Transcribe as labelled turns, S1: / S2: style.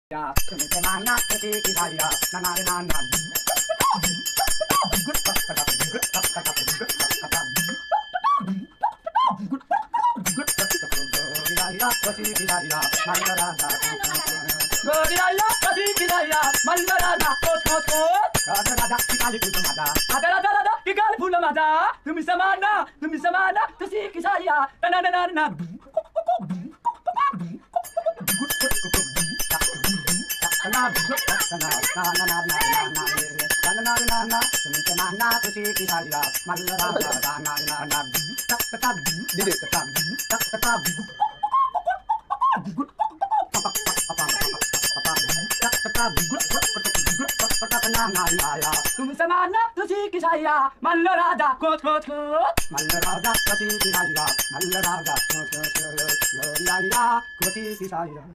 S1: Ya, semana ketik saya, nana. Tuh semana tuh sih saya malaraja kot malaraja kasih saya malaraja kot ya ya kasih saya